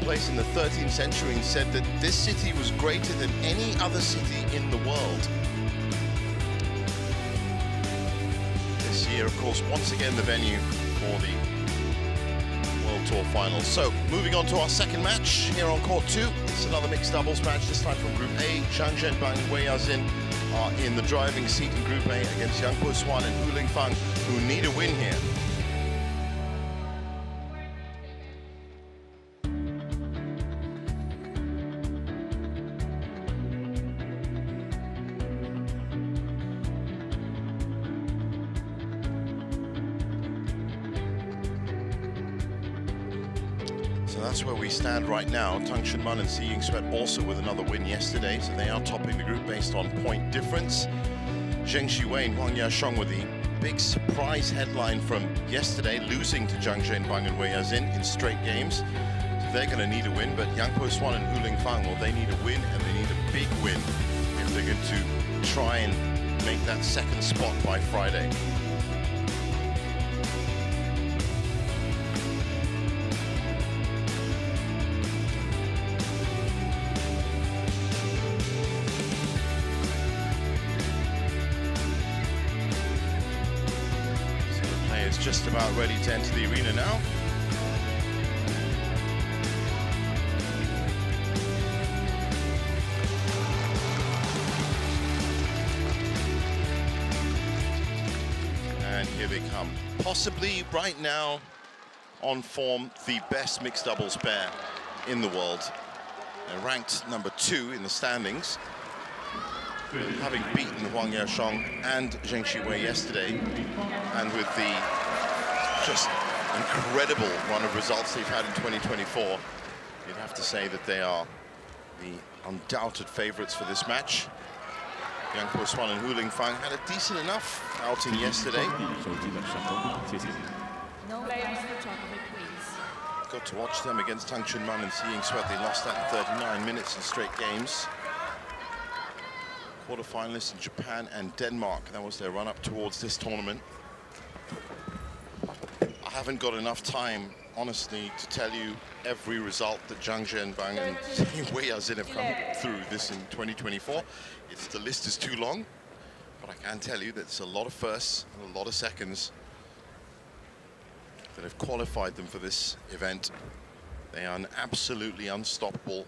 place in the 13th century and said that this city was greater than any other city in the world. This year, of course, once again the venue for the World Tour Finals. So, moving on to our second match here on court 2. It's another mixed doubles match, this time from Group A. Jiang and Wei Yazin are in the driving seat in Group A against Po-Hsuan and Hu Lingfang, who need a win here. So that's where we stand right now. Sudirman and Jiang also with another win yesterday, so they are topping the group based on point difference. Zheng Xiwei and Huang Yaqiong with the big surprise headline from yesterday, losing to Jiang and Wei Yazin in straight games. So they're going to need a win, but Po-Hsuan and Hu Lingfang, well, they need a win, and they need a big win if they're going to try and make that second spot by Friday. Just about ready to enter the arena now. And here they come. Possibly right now on form, the best mixed doubles pair in the world. They're ranked number 2 in the standings, having beaten Huang Yaqiong and Zheng Xiwei yesterday, and with the just incredible run of results they've had in 2024, you'd have to say that they are the undoubted favorites for this match. Po-Hsuan and Hu Lingfang had a decent enough outing yesterday. Got to watch them against Sudirman and Jiang. They lost that in 39 minutes in straight games. Quarterfinalists in Japan and Denmark. That was their run-up towards this tournament. I haven't got enough time, honestly, to tell you every result that Jiang and Wei Yazin have come through this in 2024. The list is too long, but I can tell you that it's a lot of firsts and a lot of seconds that have qualified them for this event. They are an absolutely unstoppable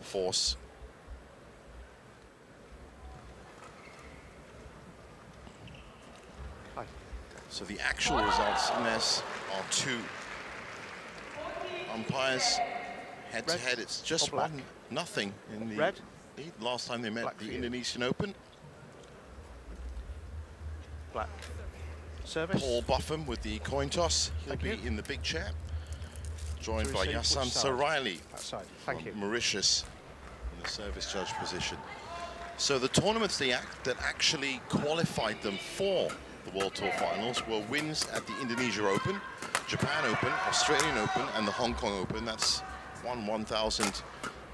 force. So the actual results in this are 2 umpires head-to-head. It's just 1-0 in the lead. Last time they met the Indonesian Open. Black. Service. Paul Buffum with the coin toss. He'll be in the big chair, joined by Yasan Saraili from Mauritius in the service judge position. So the tournaments that actually qualified them for the World Tour Finals were wins at the Indonesia Open, Japan Open, Australian Open, and the Hong Kong Open. That's 1,000,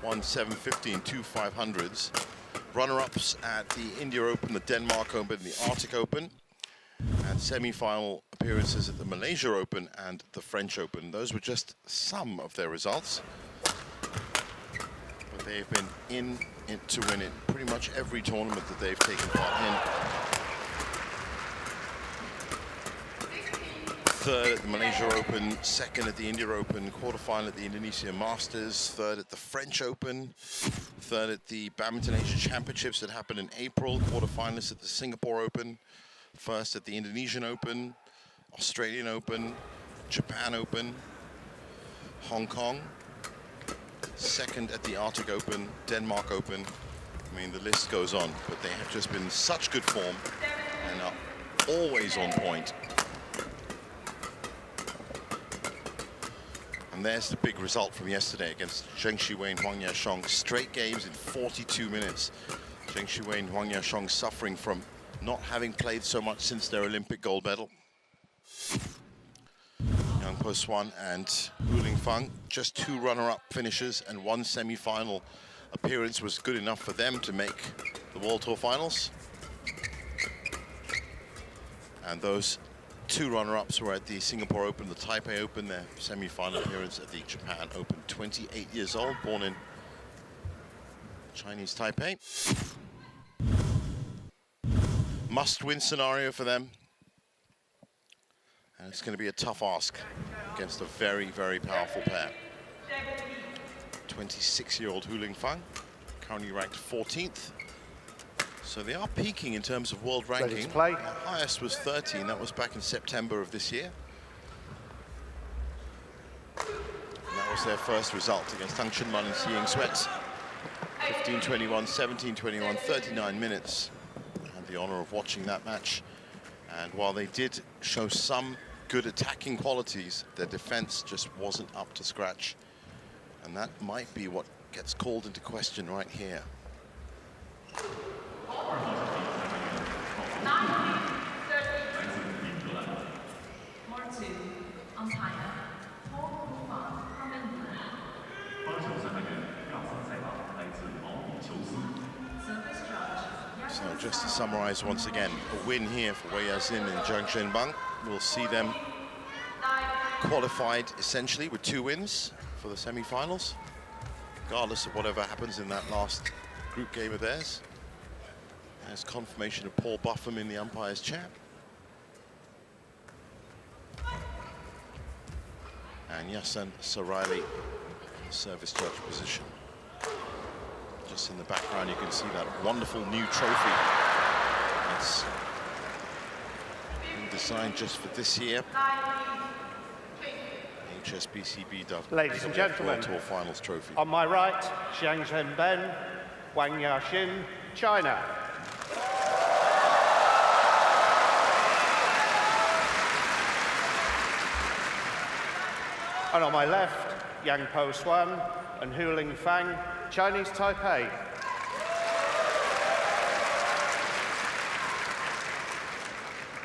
750, and 2 500s. Runner-ups at the India Open, the Denmark Open, and the Arctic Open, and semi-final appearances at the Malaysia Open and the French Open. Those were just some of their results, but they've been in it to win it pretty much every tournament that they've taken part in. 3rd at the Malaysia Open, 2nd at the India Open, quarterfinal at the Indonesia Masters, 3rd at the French Open, 3rd at the Badminton Asia Championships that happened in April, quarterfinalists at the Singapore Open, 1st at the Indonesian Open, Australian Open, Japan Open, Hong Kong, 2nd at the Arctic Open, Denmark Open. I mean, the list goes on, but they have just been in such good form and are always on point. And there's the big result from yesterday against Zheng Xiwei and Huang Yaqiong. Straight games in 42 minutes. Zheng Xiwei and Huang Yaqiong suffering from not having played so much since their Olympic gold medal. Po-Hsuan and Hu Lingfang, just 2 runner-up finishes and 1 semi-final appearance was good enough for them to make the World Tour Finals. And those two runner-ups were at the Singapore Open, the Taipei Open, their semi-final appearance at the Japan Open. 28 years old, born in Chinese Taipei. Must-win scenario for them. And it's going to be a tough ask against a very, very powerful pair. 26-year-old Hu Lingfang, currently ranked 14th. So they are peaking in terms of world ranking. Their highest was 13, that was back in September of this year. And that was their first result against Tang Chunman and Xiying Sweat. 15-21, 17-21, 39 minutes. I had the honor of watching that match. And while they did show some good attacking qualities, their defense just wasn't up to scratch. And that might be what gets called into question right here. So just to summarize once again, a win here for Wei Yazin and Jiang Zhenbang. We'll see them qualified essentially with 2 wins for the semi-finals, regardless of whatever happens in that last group game of theirs. There's confirmation of Paul Buffum in the umpire's chair. And Yasan Sarayli in the service judge position. Just in the background, you can see that wonderful new trophy that's been designed just for this year. HSBC BWF World Tour Finals trophy. On my right, Jiang Zhenben, Wang Yaxin, China. And on my left, Yang Po-Hsuan and Hu Lingfang, Chinese Taipei.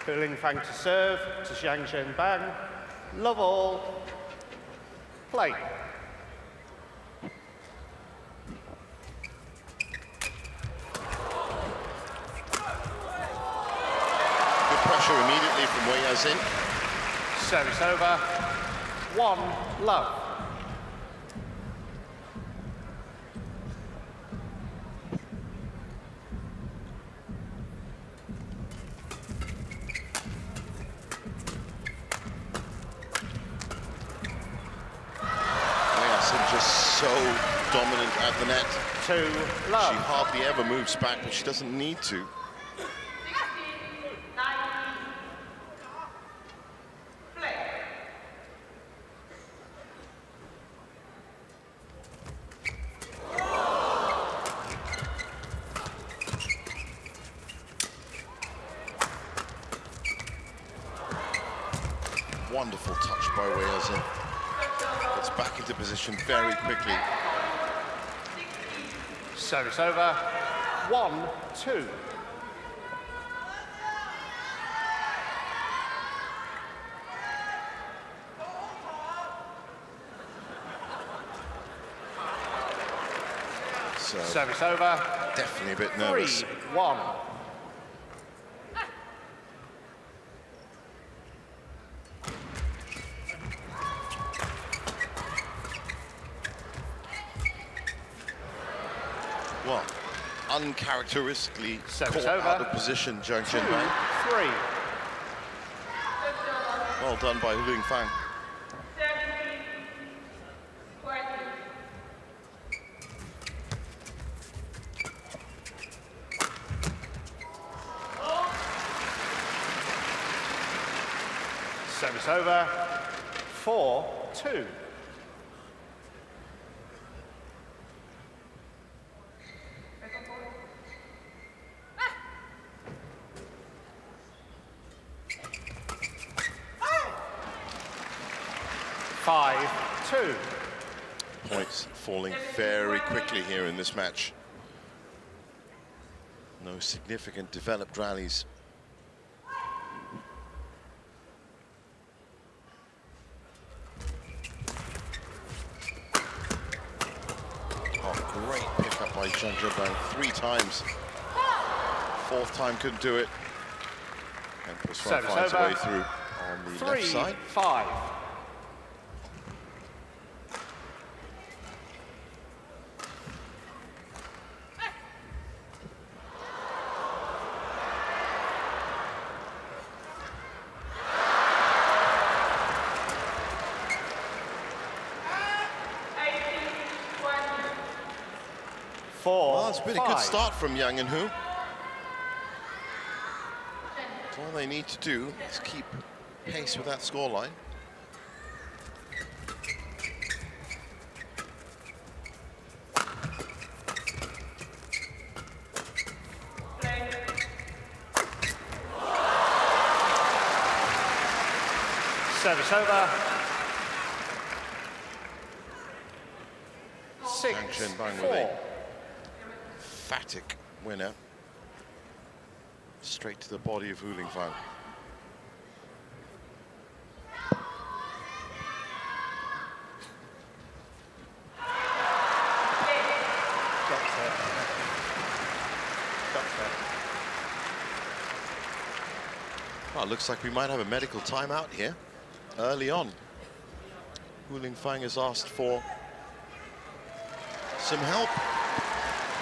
Hu Lingfang to serve to Jiang Zhenbang. Love all. Play. Good pressure immediately from Wei Yazin. Service over. 1 love. Just so dominant at the net. 2 love. She hardly ever moves back, but she doesn't need to. Wonderful touch by Wei Yazin. Gets back into position very quickly. Service over. 1-2. So service over. Definitely a bit nervous. 3-1. Well, uncharacteristically Service caught over. out of position, Jiang Zhenbang. 2-3. Well done by Hu Lingfang. Service over. 4-2. Points falling very quickly here in this match. No significant developed rallies. Oh, great pickup by Jiang Zhenbang 3 times. 4th time couldn't do it. And Po-Hsuan finds a way through. the left side. 3-5. Well, it's been a good start from Jiang and Hu. All they need to do is keep pace with that scoreline. Service over. 6-4. With a emphatic winner. Straight to the body of Hu Lingfang. Well, it looks like we might have a medical timeout here early on. Hu Lingfang has asked for some help.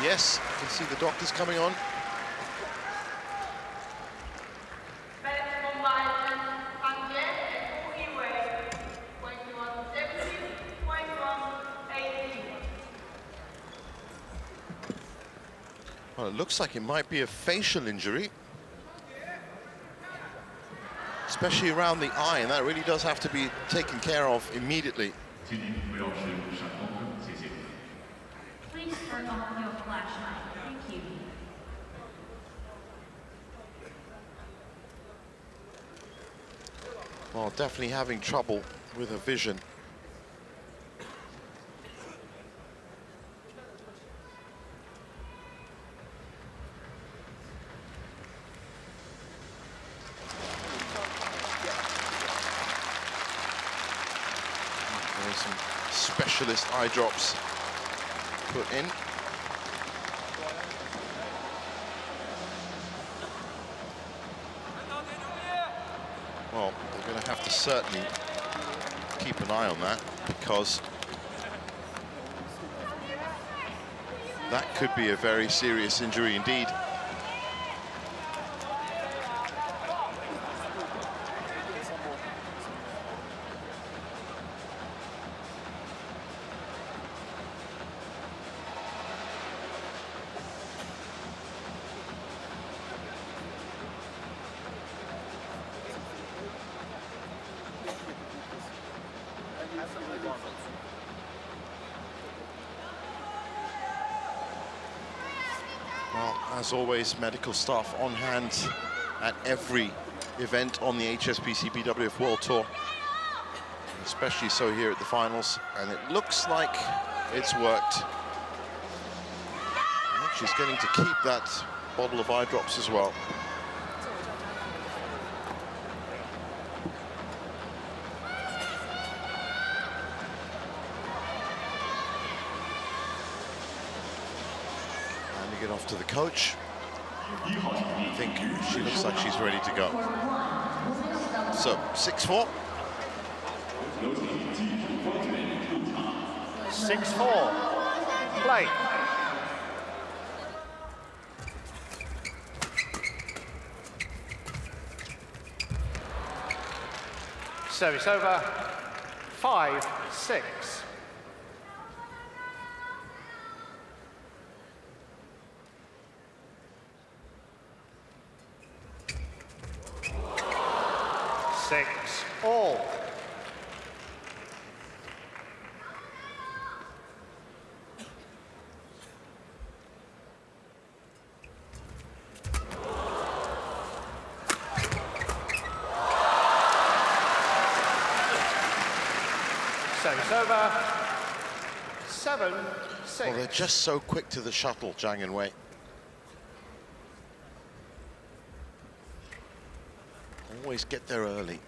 Yes, you can see the doctors coming on. Well, it looks like it might be a facial injury, especially around the eye, and that really does have to be taken care of immediately. Please turn off your flashlight. Thank you. Well, definitely having trouble with her vision. There's some specialist eye drops put in. Well, they're going to have to certainly keep an eye on that, because that could be a very serious injury indeed. Well, as always, medical staff on hand at every event on the HSBC BWF World Tour, especially so here at the finals, and it looks like it's worked. And she's getting to keep that bottle of eye drops as well. Get off to the coach. I think she looks like she's ready to go. So 6-4. 6-4. Play. Service over. 5-6. All. Service over. 7-6. Well, they're just so quick to the shuttle, Jiang and Wei. Always get there early.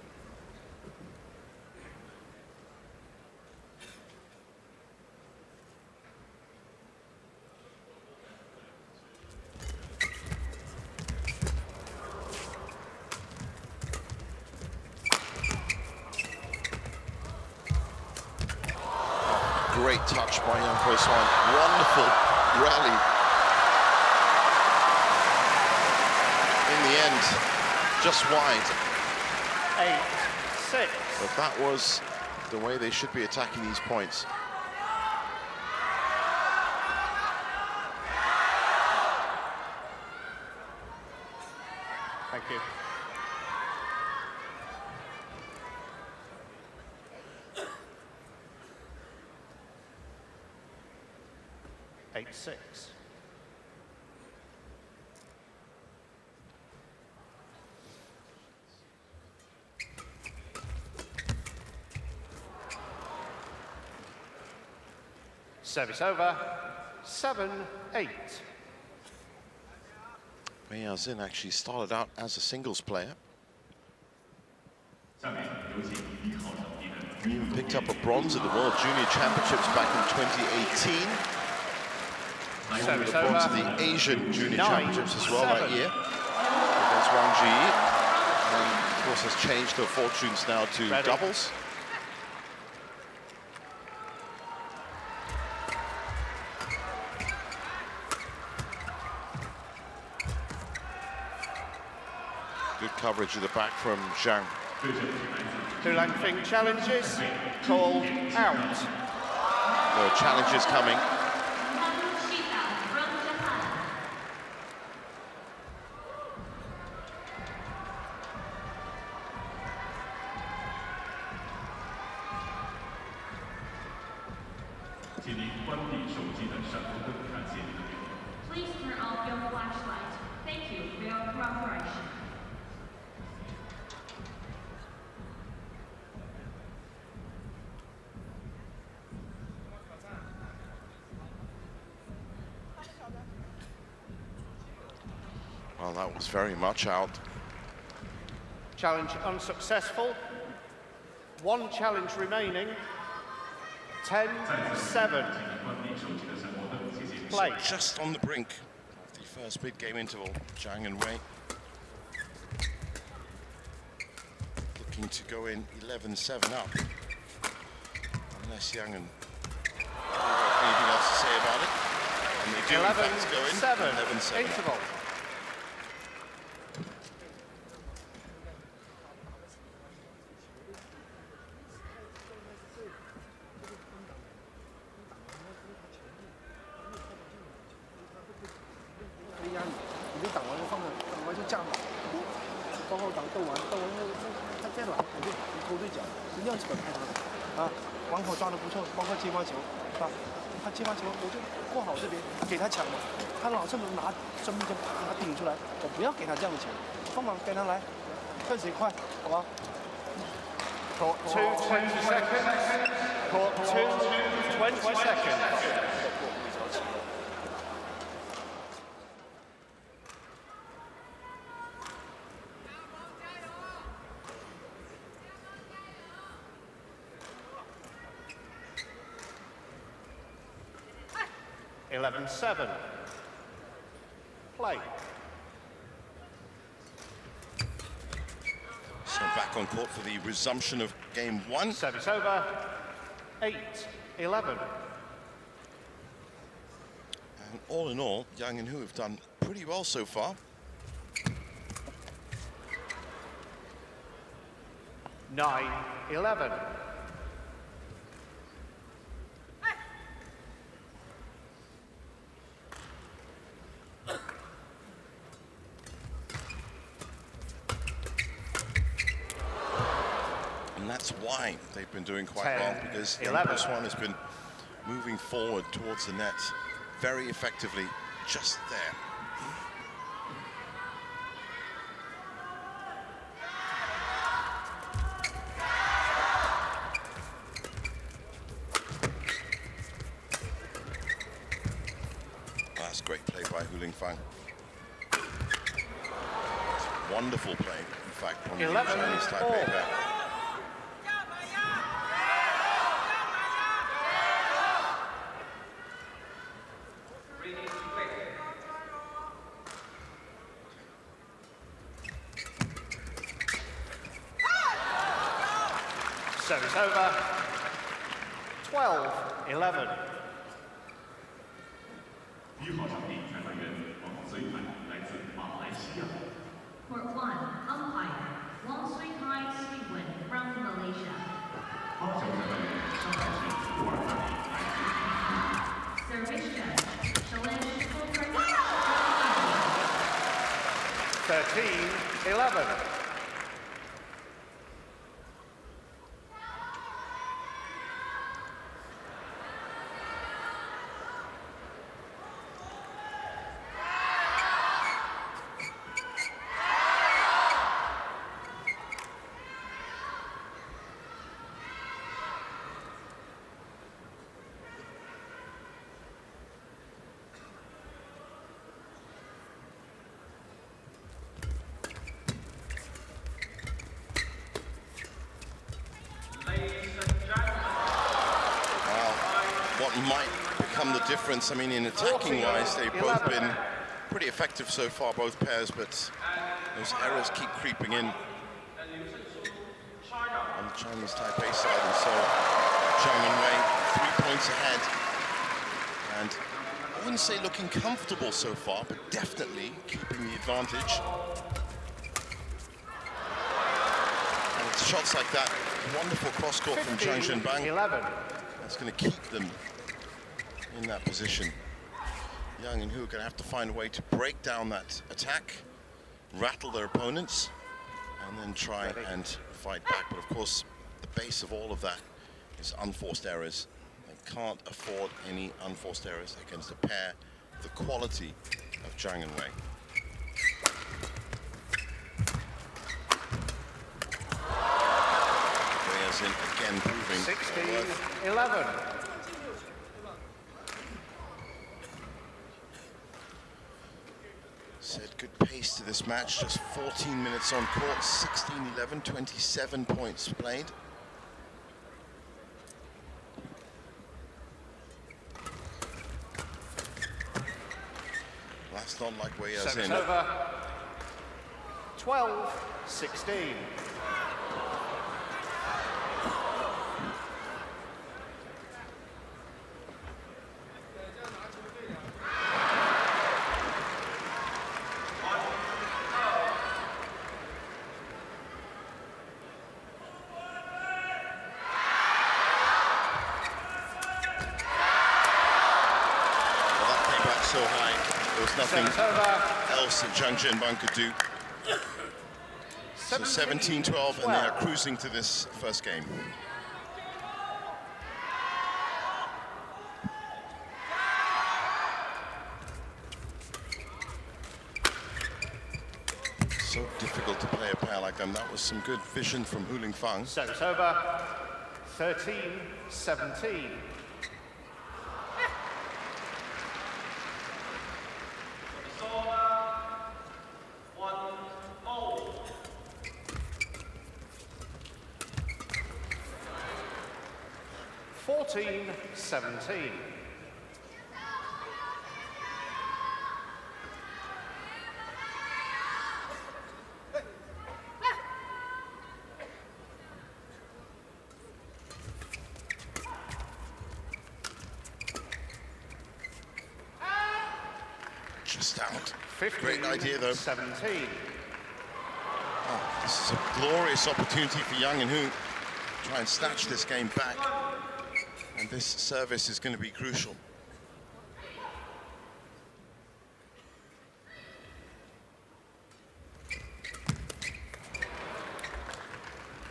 great touch by young Po-Hsuan. Wonderful rally. In the end, just wide. 8-6. But that was the way they should be attacking these points. Thank you. Eight, 6. Service over, 7-8. Po-Hsuan actually started out as a singles player. He even picked up a bronze at the World Junior Championships back in 2018. He won the bronze at the Asian Junior Championships as well that year against Wang Ji. And of course has changed her fortunes now to doubles. Good coverage at the back from Jiang. Hulang Feng challenges, called out. There are challenges coming. Please turn off your flashlight. Thank you for your cooperation. Well, that was very much out. Challenge unsuccessful. One challenge remaining. 10-7. Play. Just on the brink of the first mid-game interval, Jiang and Wei looking to go in 11-7 up. Unless Jiang and have anything else to say about it. And they do in fact go in 11-7 interval. Court 2, 20 seconds. Court 2, 20 seconds. Eleven, 7. Play. So back on court for the resumption of game 1. Service over. 8-11. And all in all, Jiang and Hu have done pretty well so far. 9-11. And that's why they've been doing quite well, because Po-Hsuan has been moving forward towards the net very effectively just there. That's great play by Huling Fang. Wonderful play, in fact, from the Chinese Taipei back. Service over. 12-11. 11. 1号场地裁判员王随海，来自马来西亚。 Court 1, umpire Wong Sui Kai Sui from Malaysia. 8号裁判员上海市普洱大理，来自印度。 Service judge Shailesh Kulkarni. 13, 11. What might become the difference? I mean, in attacking wise, they've both been pretty effective so far, both pairs, but those errors keep creeping in on the Chinese Taipei side, and so Jiang and Wei 3 points ahead, and I wouldn't say looking comfortable so far, but definitely keeping the advantage. And it's shots like that, wonderful cross court from Jiang Zhenbang. 11. That's going to keep them in that position. Jiang and Hu are going to have to find a way to break down that attack, rattle their opponents, and then try and fight back. But of course, the base of all of that is unforced errors. They can't afford any unforced errors against a pair of the quality of Jiang and Wei. Wei in again proving 16, their worth. 11. Said good pace to this match, just 14 minutes on court, 16-11, 27 points played. That's not like Wei Service in. over. 12, 16. So high, there was nothing else that Jiang Zhenbang could do. So 17-12, and they are cruising to this first game. So difficult to play a pair like them. That was some good vision from Hu Lingfang. Service over. 13, 17. Fourteen, 17. Just out. 15, Great idea, though. 17. Oh, this is a glorious opportunity for Jiang and Hu to try and snatch this game back. And this service is going to be crucial.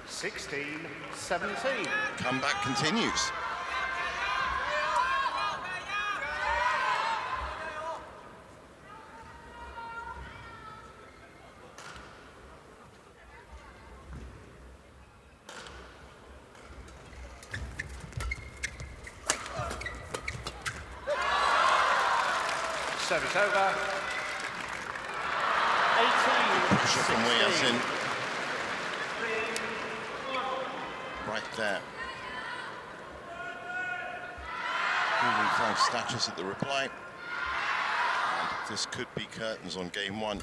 Sixteen, 17. Comeback continues. Service over. 18, Pressure from Wei 16. Yasin. Right there. Hu Lingfang snatches at the reply. And this could be curtains on game one.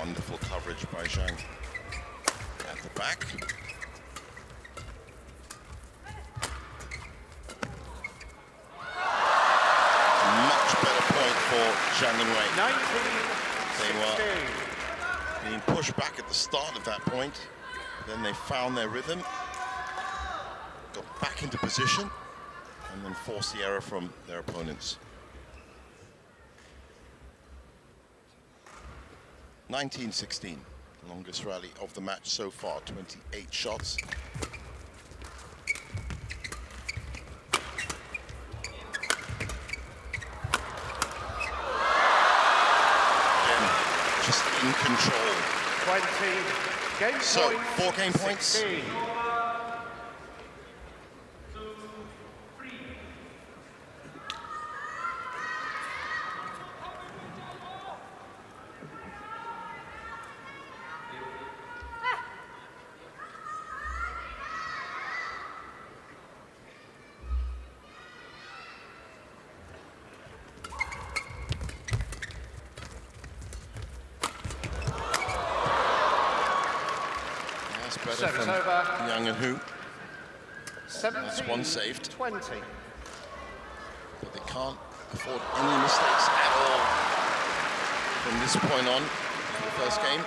Wonderful coverage by Jiang at the back. Much better point for Jiang and Wei. 19-16. They were being pushed back at the start of that point. Then they found their rhythm, got back into position, and then forced the error from their opponents. 19-16, longest rally of the match so far, 28 shots. Again, just in control. 20, game So, point, 4 game points. 16. Better Service from over. Jiang and Hu. 17, That's one saved. 20. But they can't afford any mistakes at all from this point on for the first game.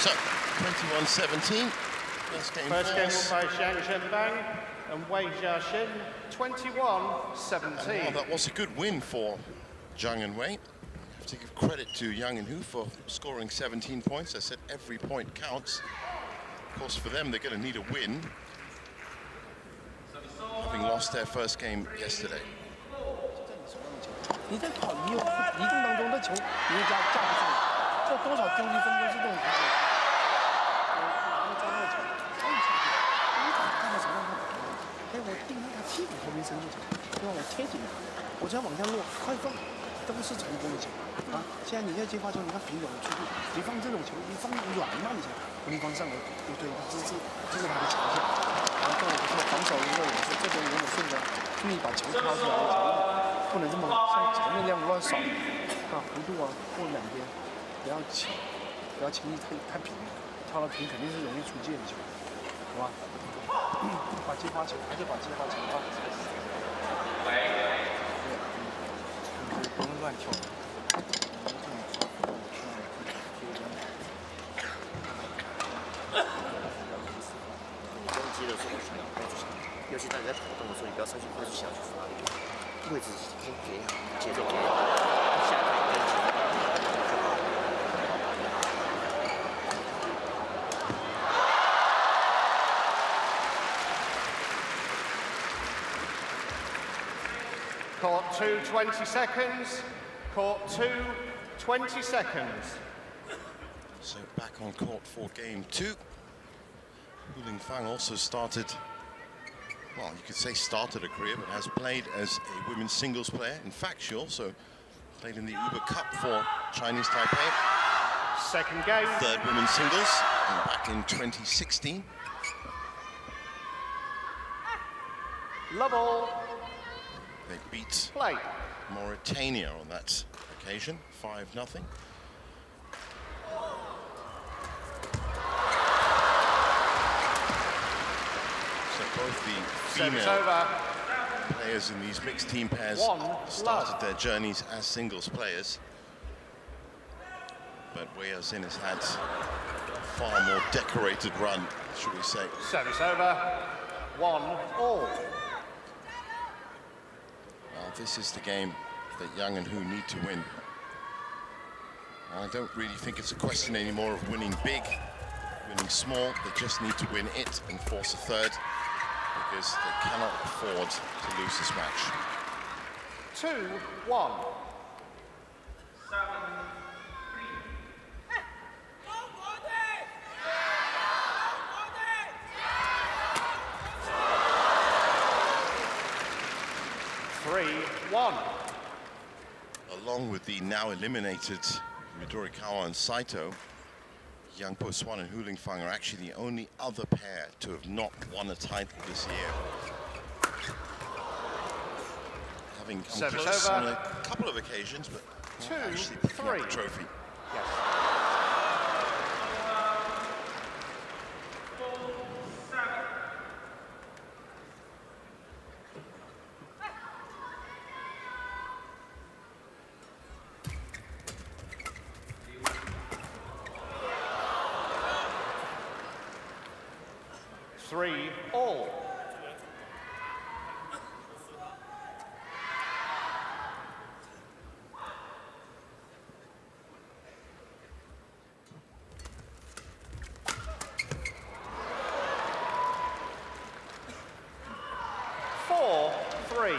So, 21-17. First game First game falls. won by Jiang Zhenbang and Wei Jiaxin, 21-17. Well, that was a good win for Jiang and Wei. I have to give credit to Jiang and Hu for scoring 17 points. I said every point counts. Of course, for them, they're going to need a win, having lost their first game yesterday. 你在跑移动当中的球，你架不住，这多少丢1分都是这种情况。我抓那个球，放下去，你打看到什么样他打的？哎，我盯着他屁股后面伸出球，对吧？我贴紧他，我只要往下落，快放，都是成功的球啊！现在你在接发球，你看平稳的出度，你放这种球，你放软慢一下，你放上来，对，这是他的强项。然后我说防守如果也是这边如果顺着注意把球抛出来的球。 不能这么像前面那样乱扫啊，弧度啊或两边，不要轻易太平，跳到平肯定是容易出界的球，好吧？把接发球，还是把接发球啊！不能乱跳。你攻击的时候需要快速下，尤其当你在跑动的时候，你不要上去快速下去发力。 位置先给好，节奏给好，下台跟前面就好。Court 2, 20 seconds. Court 2, 20 seconds. So back on court for game 2. Hu Fang also started, well, you could say started a career, but has played as a women's singles player. In fact, she also played in the Uber Cup for Chinese Taipei. Second game. Third women's singles, and back in 2016. Level. They beat Play. Mauritania on that occasion, 5-0. So both the Service female over. players in these mixed team pairs started their journeys as singles players. But Wei Jiaxin has had a far more decorated run, should we say. Service over. 1-all. Well, this is the game that Jiang and Hu need to win. I don't really think it's a question anymore of winning big, winning small. They just need to win it and force a third, because they cannot afford to lose this match. 2-1. 3-1. along with the now eliminated Midorikawa and Saito, Jiang, Po-Hsuan and Hu Lingfang are actually the only other pair to have not won a title this year. Having come close on a couple of occasions, but not actually picking up the trophy. Yes. Three all. Four, three.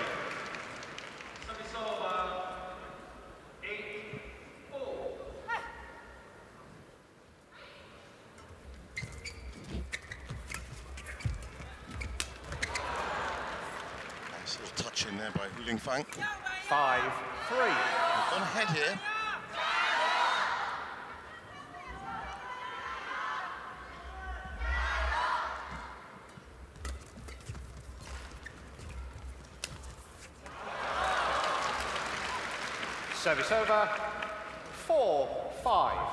Nice little touch in there by Hu Lingfang. 5-3. We've gone ahead here. Service over. 4-5.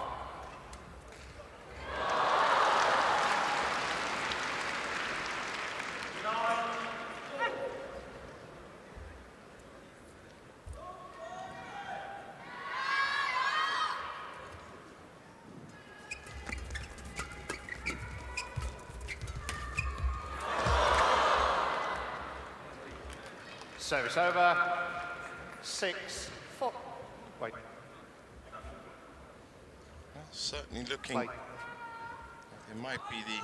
Service over. 6-4. Wait. Well, certainly looking like they might be the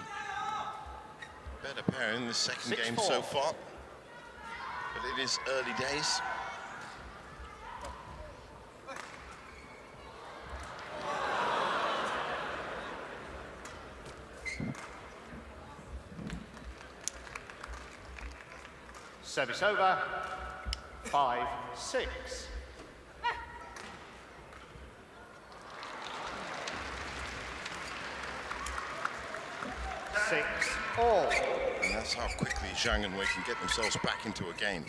better pair in the second game so far. But it is early days. Service over. 5-6. 6 all. And that's how quickly Jiang and Wei can get themselves back into a game.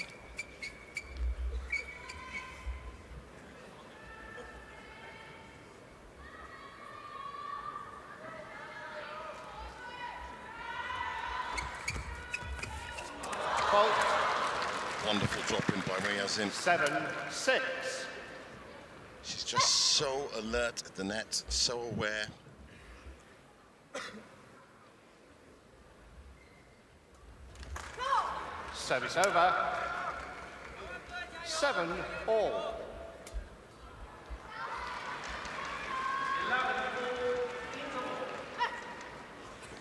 Fault. Wonderful drop in by Wei Yazin. 7-6. She's just so alert at the net, so aware. Service over. 7 all.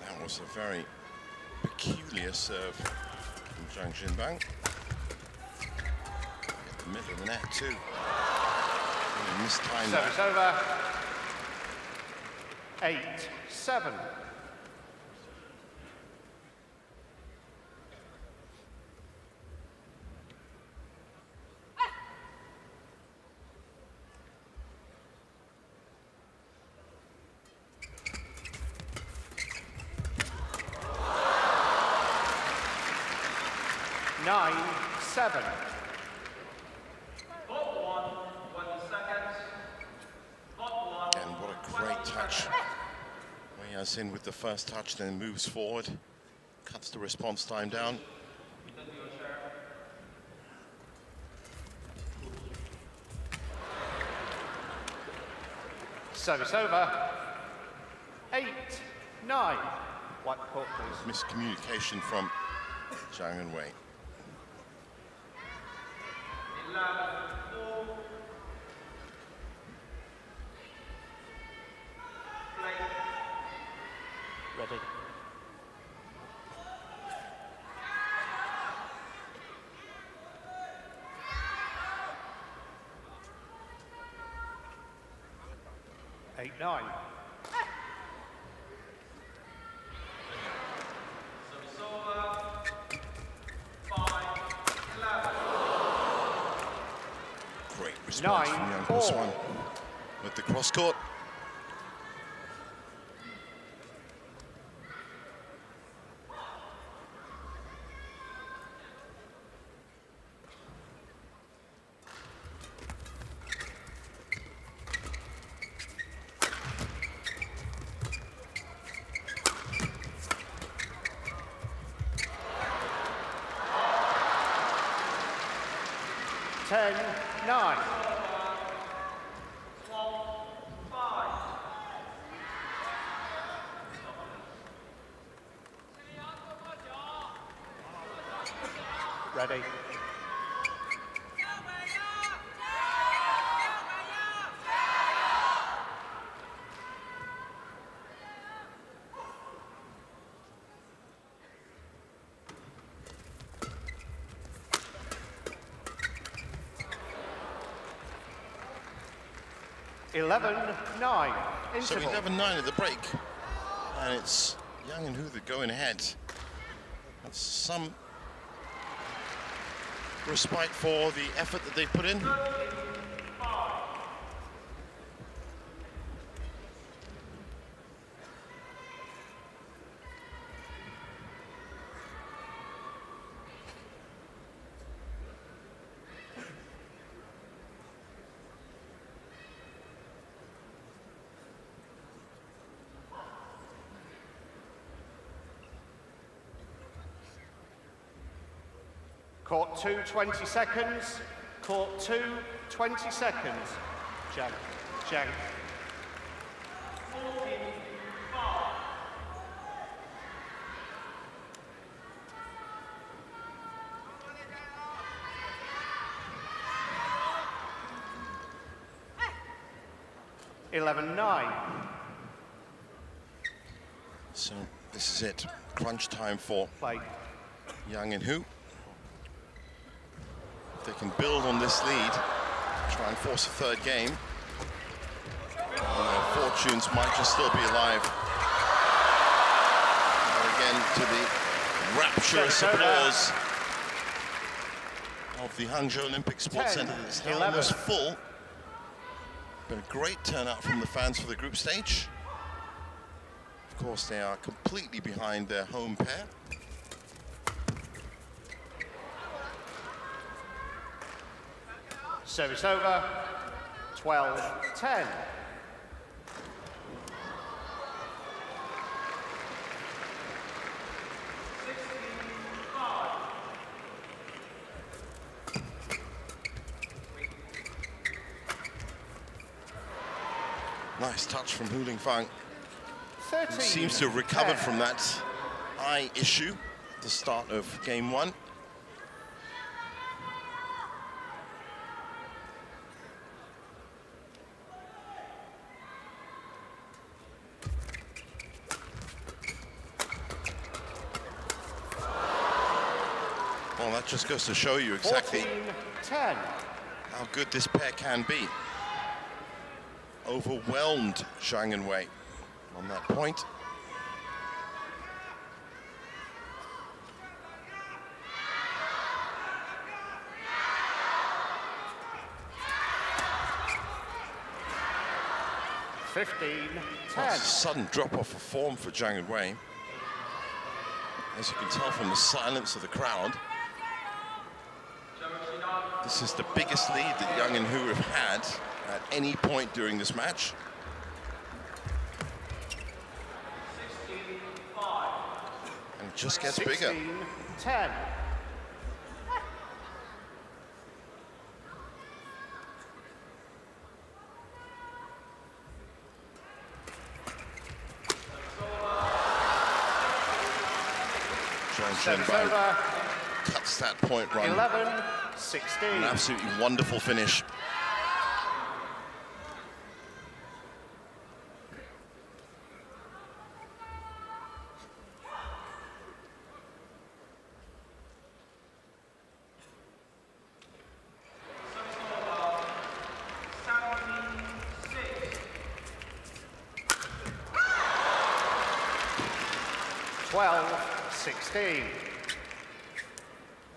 That was a very peculiar serve from Jiang Xinbang. At the middle of the net too. Really mistimed that. Service over. 8-7. Nine, 7. And what a great touch. Wei Yazin with the first touch, then moves forward, cuts the response time down. Service over. 8-9. White court, please. Miscommunication from Jiang and Wei. Ready. Eight, 9. Great response from young Po-Hsuan with the cross court. Nine. Ready. (11-9). So 11-9 at the break, and it's Jiang and Hu that going ahead. That's some respite for the effort that they put in. Court 2, 20 seconds. Court 2, 20 seconds. Jiang. Jiang. (11-9). So this is it. Crunch time for Play. Jiang and Hu. They can build on this lead, try and force a third game. Their fortunes might just still be alive. And again, to the rapturous applause of the Hangzhou Olympic Sports Center. It's now almost full. Been a great turnout from the fans for the group stage. Of course, they are completely behind their home pair. Service over. 12-10. Nice touch from Hu Lingfang. 13. Seems to have recovered from that eye issue at the start of game one. Well, that just goes to show you exactly 14-10. how good this pair can be. Overwhelmed Zhang and Wei on that point. That's a sudden drop-off of form for Jiang and Wei. As you can tell from the silence of the crowd, this is the biggest lead that Jiang and Hu have had at any point during this match. And it just gets bigger. 16-10. Zhang cuts that point run. 11-16. An absolutely wonderful finish.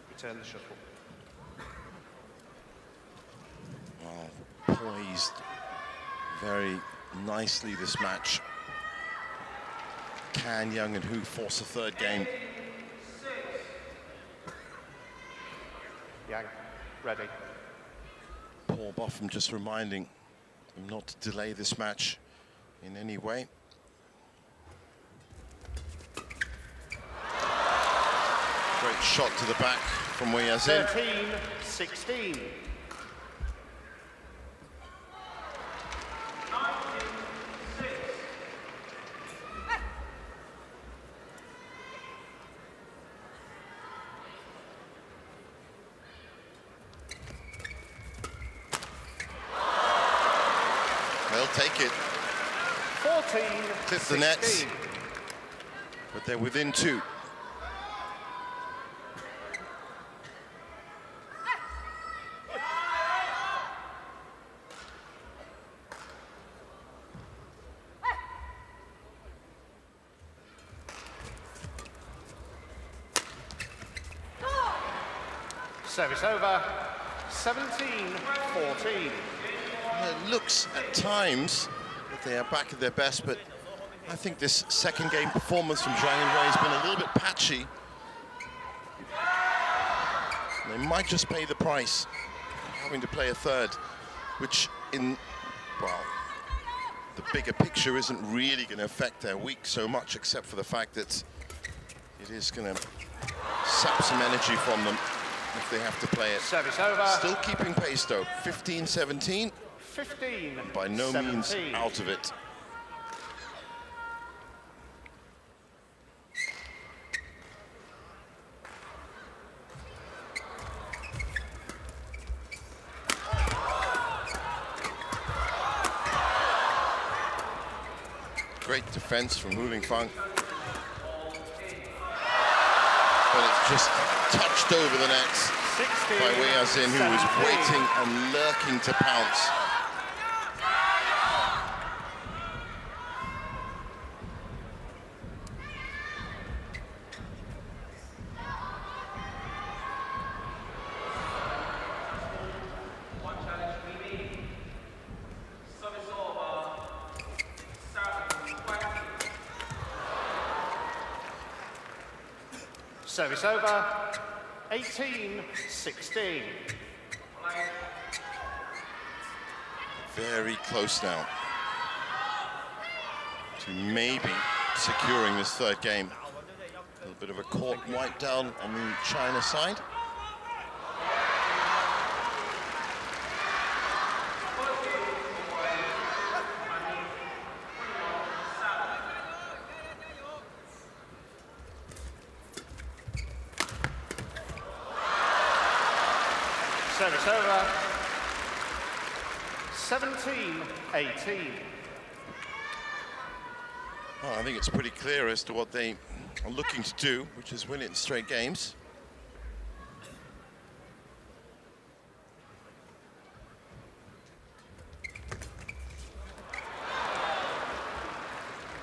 Return the shuttle. poised very nicely this match. Can Jiang and Hu force a third game? Jiang, ready. Paul Boffin just reminding him not to delay this match in any way. Great shot to the back from Po-Hsuan. 13-16. They'll take it. 14. Clip the nets. But they're within 2. Service over. 17-14. It looks at times that they are back at their best, but I think this second game performance from Jiang and Wei has been a little bit patchy. They might just pay the price having to play a third, which in, well, the bigger picture isn't really going to affect their week so much, except for the fact that it is going to sap some energy from them if they have to play it. Service over. Still keeping pace though, 15-17. 15. By no 17. means out of it. Great defense from Hu Lingfang. But it's just touched over the nets 16, by Po-Hsuan, who was 17. waiting and lurking to pounce. Service over. 18-16. Very close now to maybe securing this third game. A little bit of a court wipe down on the China side. Service over. 17-18. Well, I think it's pretty clear as to what they are looking to do, which is win it in straight games.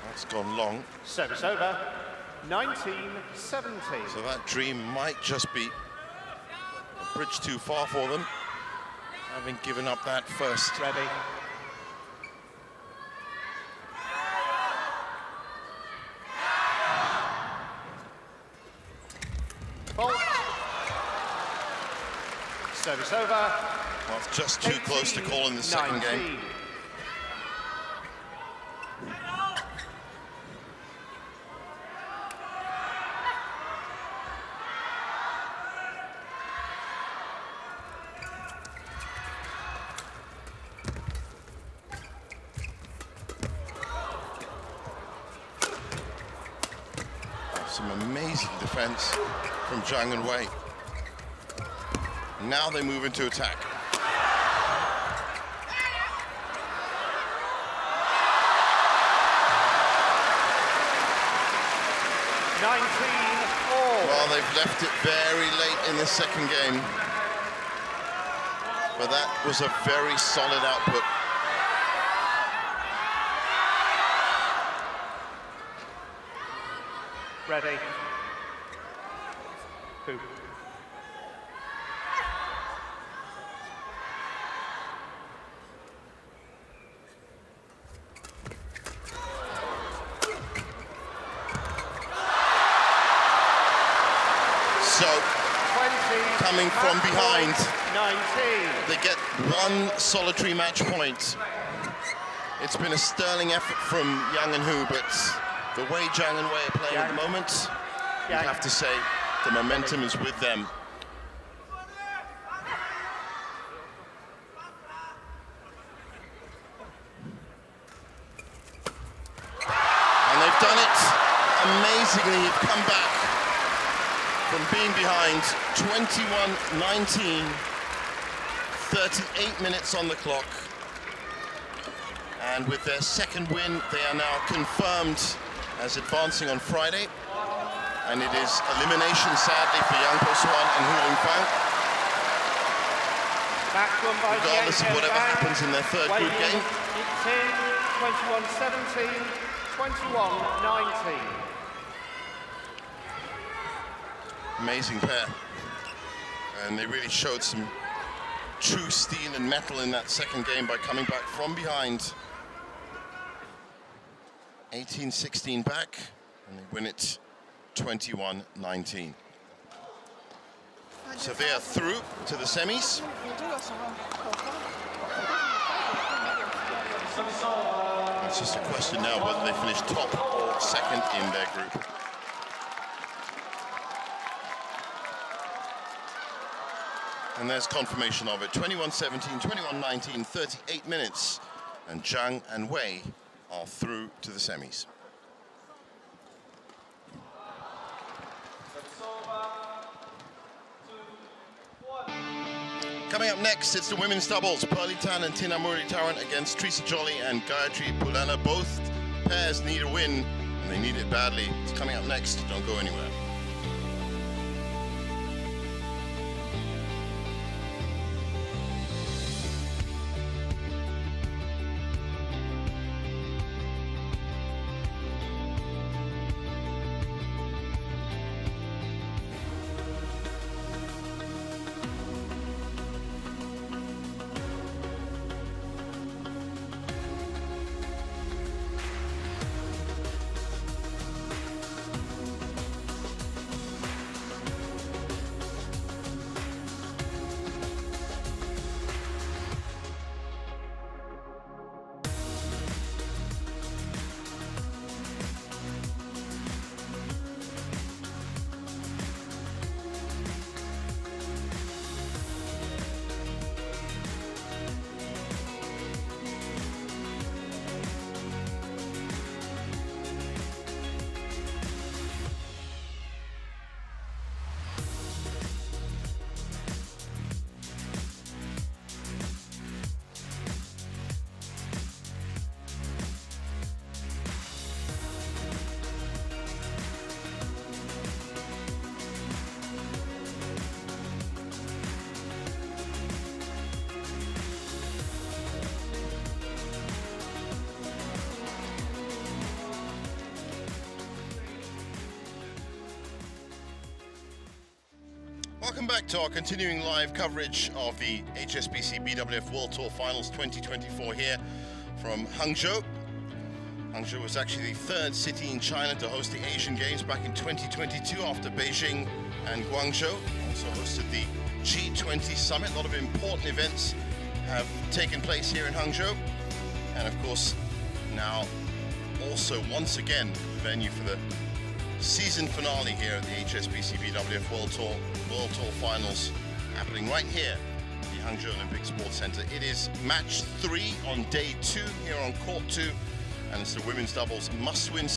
That's gone long. Service over. 19-17. So that dream might just be a bridge too far for them, having given up that first. Ready. Fault. Service over. Well, it's just too close to call in the second game. 19. Some amazing defense from Jiang and Wei. Now they move into attack. Well, they've left it very late in the second game, but that was a very solid output. Ready. Who? coming from behind. 19. They get one solitary match point. It's been a sterling effort from Jiang and Hu, but the way Jiang and Wei are playing at the moment, you have to say the momentum is with them. And they've done it amazingly. They've come back from being behind 21-19, 38 minutes on the clock. And with their second win, they are now confirmed as advancing on Friday. And it is elimination, sadly, for Jiang Po-Hsuan and Hu Lingfang. Regardless of whatever happens in their third group game. 21-17, 21-19. Amazing pair. And they really showed some true steel and metal in that second game by coming back from behind. 18-16 back, and they win it 21-19. So they are through to the semis. It's just a question now whether they finish top or second in their group. And there's confirmation of it. 21-17, 21-19, 38 minutes. And Jiang and Wei are through to the semis. Coming up next, it's the women's doubles. Pearly Tan and Tina Murali-Taran against Teresa Jolly and Gayatri Pulana. Both pairs need a win, and they need it badly. It's coming up next. Don't go anywhere. Welcome back to our continuing live coverage of the HSBC BWF World Tour Finals 2024 here from Hangzhou. Hangzhou was actually the third city in China to host the Asian Games back in 2022 after Beijing and Guangzhou. Also hosted the G20 Summit. A lot of important events have taken place here in Hangzhou. And of course, now also once again the venue for the season finale here at the HSBC BWF World Tour Finals, happening right here at the Hangzhou Olympic Sports Center. It is match 3 on day 2 here on court 2, and it's the women's doubles must-win